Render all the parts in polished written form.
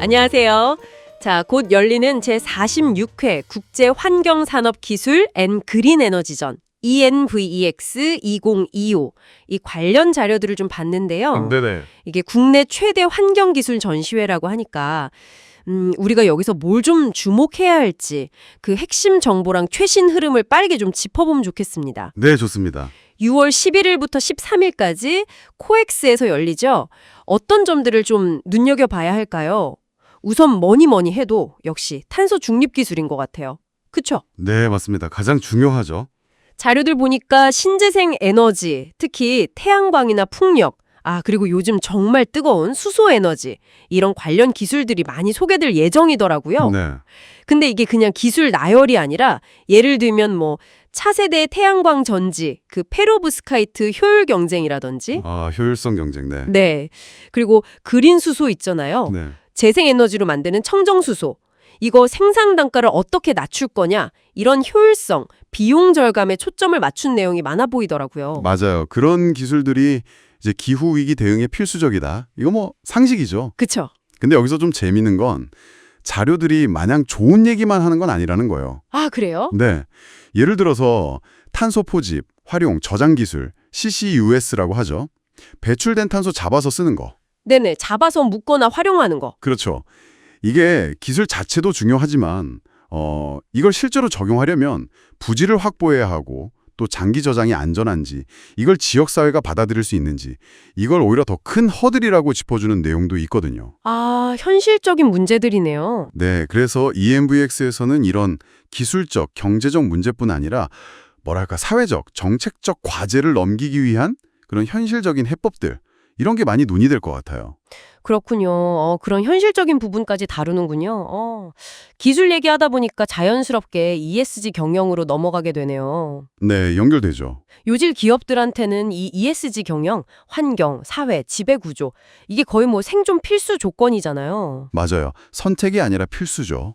안녕하세요. 자, 곧 열리는 제46회 국제환경산업기술 앤 그린에너지전 ENVEX 2025 이 관련 자료들을 좀 봤는데요. 네네. 이게 국내 최대 환경기술 전시회라고 하니까 우리가 여기서 뭘 좀 주목해야 할지 그 핵심 정보랑 최신 흐름을 빠르게 좀 짚어보면 좋겠습니다. 네, 좋습니다. 6월 11일부터 13일까지 코엑스에서 열리죠. 어떤 점들을 좀 눈여겨봐야 할까요? 우선 뭐니 해도 역시 탄소 중립 기술인 것 같아요. 그쵸? 네, 맞습니다. 가장 중요하죠. 자료들 보니까 신재생 에너지, 특히 태양광이나 풍력, 그리고 요즘 정말 뜨거운 수소 에너지, 이런 관련 기술들이 많이 소개될 예정이더라고요. 네. 근데 이게 그냥 기술 나열이 아니라 예를 들면 뭐 차세대 태양광 전지, 그 페로브스카이트 효율 경쟁이라든지 효율성 경쟁, 네. 네. 그리고 그린 수소 있잖아요. 네. 재생에너지로 만드는 청정수소. 이거 생산 단가를 어떻게 낮출 거냐. 이런 효율성, 비용 절감에 초점을 맞춘 내용이 많아 보이더라고요. 맞아요. 그런 기술들이 이제 기후위기 대응에 필수적이다. 이거 뭐 상식이죠. 그쵸? 근데 여기서 좀 재미있는 건 자료들이 마냥 좋은 얘기만 하는 건 아니라는 거예요. 그래요? 네. 예를 들어서 탄소 포집, 활용, 저장 기술, CCUS라고 하죠. 배출된 탄소 잡아서 쓰는 거. 네네. 잡아서 묶거나 활용하는 거. 그렇죠. 이게 기술 자체도 중요하지만 이걸 실제로 적용하려면 부지를 확보해야 하고 또 장기 저장이 안전한지 이걸 지역사회가 받아들일 수 있는지 이걸 오히려 더 큰 허들이라고 짚어주는 내용도 있거든요. 현실적인 문제들이네요. 네, 그래서 ENVX에서는 이런 기술적, 경제적 문제뿐 아니라 뭐랄까 사회적, 정책적 과제를 넘기기 위한 그런 현실적인 해법들 이런 게 많이 논의될 것 같아요. 그렇군요. 그런 현실적인 부분까지 다루는군요. 기술 얘기하다 보니까 자연스럽게 ESG 경영으로 넘어가게 되네요. 네, 연결되죠. 요질 기업들한테는 이 ESG 경영, 환경, 사회, 지배구조 이게 거의 뭐 생존 필수 조건이잖아요. 맞아요. 선택이 아니라 필수죠.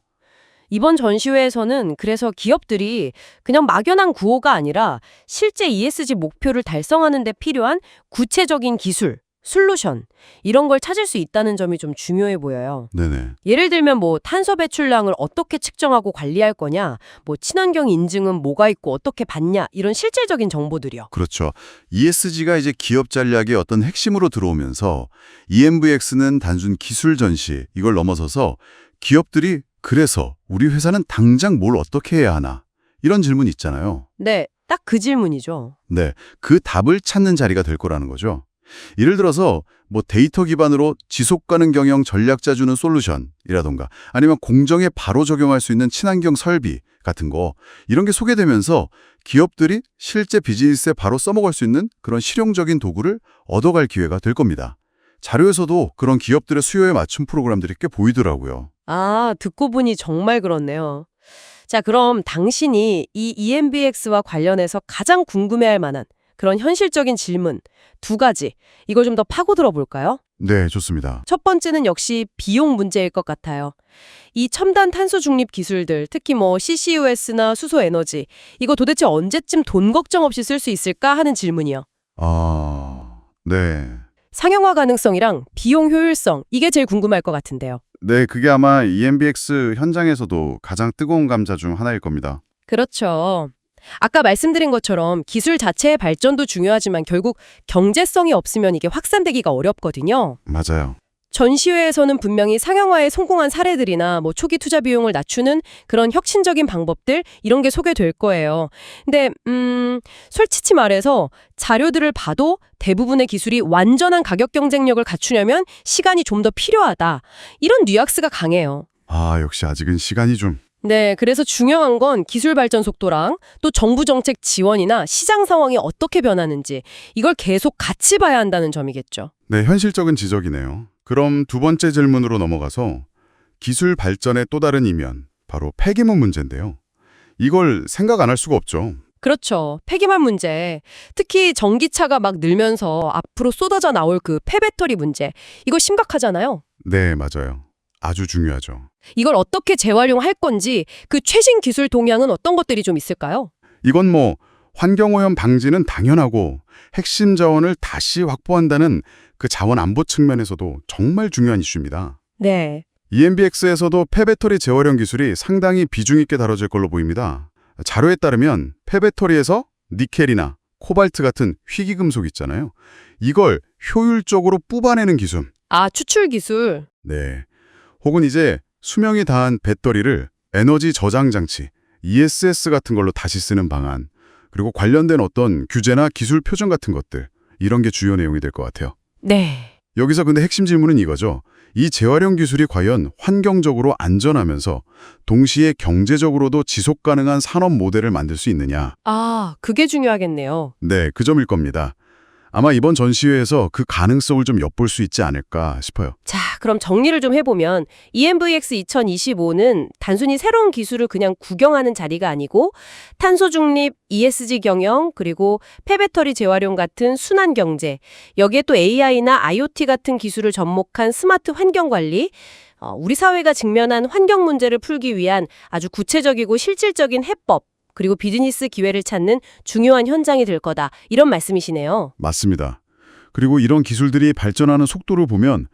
이번 전시회에서는 그래서 기업들이 그냥 막연한 구호가 아니라 실제 ESG 목표를 달성하는 데 필요한 구체적인 기술, 솔루션 이런 걸 찾을 수 있다는 점이 좀 중요해 보여요. 네네. 예를 들면 뭐 탄소 배출량을 어떻게 측정하고 관리할 거냐, 뭐 친환경 인증은 뭐가 있고 어떻게 받냐 이런 실질적인 정보들이요. 그렇죠. ESG가 이제 기업 전략의 어떤 핵심으로 들어오면서 ENVX는 단순 기술 전시 이걸 넘어서서 기업들이 그래서 우리 회사는 당장 뭘 어떻게 해야 하나 이런 질문이 있잖아요. 네, 딱 그 질문이죠. 네, 그 답을 찾는 자리가 될 거라는 거죠. 예를 들어서 뭐 데이터 기반으로 지속 가능 경영 전략자 주는 솔루션이라던가 아니면 공정에 바로 적용할 수 있는 친환경 설비 같은 거 이런 게 소개되면서 기업들이 실제 비즈니스에 바로 써먹을 수 있는 그런 실용적인 도구를 얻어갈 기회가 될 겁니다. 자료에서도 그런 기업들의 수요에 맞춘 프로그램들이 꽤 보이더라고요. 듣고 보니 정말 그렇네요. 자, 그럼 당신이 이 ENVX와 관련해서 가장 궁금해할 만한 그런 현실적인 질문 2가지, 이걸 좀 더 파고들어 볼까요? 네, 좋습니다. 첫 번째는 역시 비용 문제일 것 같아요. 이 첨단 탄소 중립 기술들, 특히 뭐 CCUS나 수소 에너지, 이거 도대체 언제쯤 돈 걱정 없이 쓸 수 있을까 하는 질문이요. 네. 상용화 가능성이랑 비용 효율성, 이게 제일 궁금할 것 같은데요. 네, 그게 아마 ENVX 현장에서도 가장 뜨거운 감자 중 하나일 겁니다. 그렇죠. 아까 말씀드린 것처럼 기술 자체의 발전도 중요하지만 결국 경제성이 없으면 이게 확산되기가 어렵거든요. 맞아요. 전시회에서는 분명히 상용화에 성공한 사례들이나 뭐 초기 투자 비용을 낮추는 그런 혁신적인 방법들 이런 게 소개될 거예요. 근데 솔직히 말해서 자료들을 봐도 대부분의 기술이 완전한 가격 경쟁력을 갖추려면 시간이 좀 더 필요하다. 이런 뉘앙스가 강해요. 역시 아직은 시간이 좀... 네, 그래서 중요한 건 기술 발전 속도랑 또 정부 정책 지원이나 시장 상황이 어떻게 변하는지 이걸 계속 같이 봐야 한다는 점이겠죠. 네, 현실적인 지적이네요. 그럼 두 번째 질문으로 넘어가서 기술 발전의 또 다른 이면, 바로 폐기물 문제인데요. 이걸 생각 안 할 수가 없죠. 그렇죠. 폐기물 문제. 특히 전기차가 막 늘면서 앞으로 쏟아져 나올 그 폐배터리 문제. 이거 심각하잖아요. 네, 맞아요. 아주 중요하죠. 이걸 어떻게 재활용할 건지 그 최신 기술 동향은 어떤 것들이 좀 있을까요? 이건 뭐 환경오염 방지는 당연하고 핵심 자원을 다시 확보한다는 그 자원 안보 측면에서도 정말 중요한 이슈입니다. 네. ENBX에서도 폐배터리 재활용 기술이 상당히 비중 있게 다뤄질 걸로 보입니다. 자료에 따르면 폐배터리에서 니켈이나 코발트 같은 희귀금속 있잖아요. 이걸 효율적으로 뽑아내는 기술. 아, 추출 기술. 네. 혹은 이제 수명이 다한 배터리를 에너지 저장 장치, ESS 같은 걸로 다시 쓰는 방안, 그리고 관련된 어떤 규제나 기술 표준 같은 것들, 이런 게 주요 내용이 될 것 같아요. 네. 여기서 근데 핵심 질문은 이거죠. 이 재활용 기술이 과연 환경적으로 안전하면서 동시에 경제적으로도 지속 가능한 산업 모델을 만들 수 있느냐. 아, 그게 중요하겠네요. 네, 그 점일 겁니다. 아마 이번 전시회에서 그 가능성을 좀 엿볼 수 있지 않을까 싶어요. 자, 그럼 정리를 좀 해보면 ENVX 2025는 단순히 새로운 기술을 그냥 구경하는 자리가 아니고 탄소 중립, ESG 경영, 그리고 폐배터리 재활용 같은 순환 경제, 여기에 또 AI나 IoT 같은 기술을 접목한 스마트 환경 관리, 우리 사회가 직면한 환경 문제를 풀기 위한 아주 구체적이고 실질적인 해법, 그리고 비즈니스 기회를 찾는 중요한 현장이 될 거다. 이런 말씀이시네요. 맞습니다. 그리고 이런 기술들이 발전하는 속도를 보면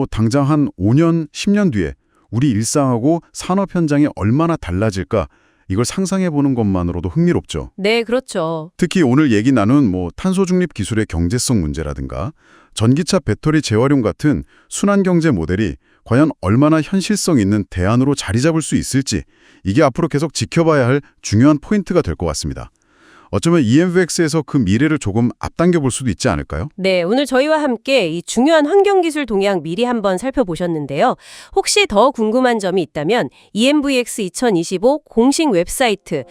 당장 한 5년, 10년 뒤에 우리 일상하고 산업 현장이 얼마나 달라질까 이걸 상상해보는 것만으로도 흥미롭죠. 네, 그렇죠. 특히 오늘 얘기 나눈 탄소 중립 기술의 경제성 문제라든가 전기차 배터리 재활용 같은 순환 경제 모델이 과연 얼마나 현실성 있는 대안으로 자리 잡을 수 있을지 이게 앞으로 계속 지켜봐야 할 중요한 포인트가 될 것 같습니다. 어쩌면 ENVX에서 그 미래를 조금 앞당겨 볼 수도 있지 않을까요? 네, 오늘 저희와 함께 이 중요한 환경기술 동향 미리 한번 살펴보셨는데요. 혹시 더 궁금한 점이 있다면 ENVX 2025 공식 웹사이트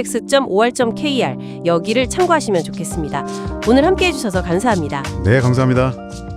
www.envx.or.kr 여기를 참고하시면 좋겠습니다. 오늘 함께해 주셔서 감사합니다. 네, 감사합니다.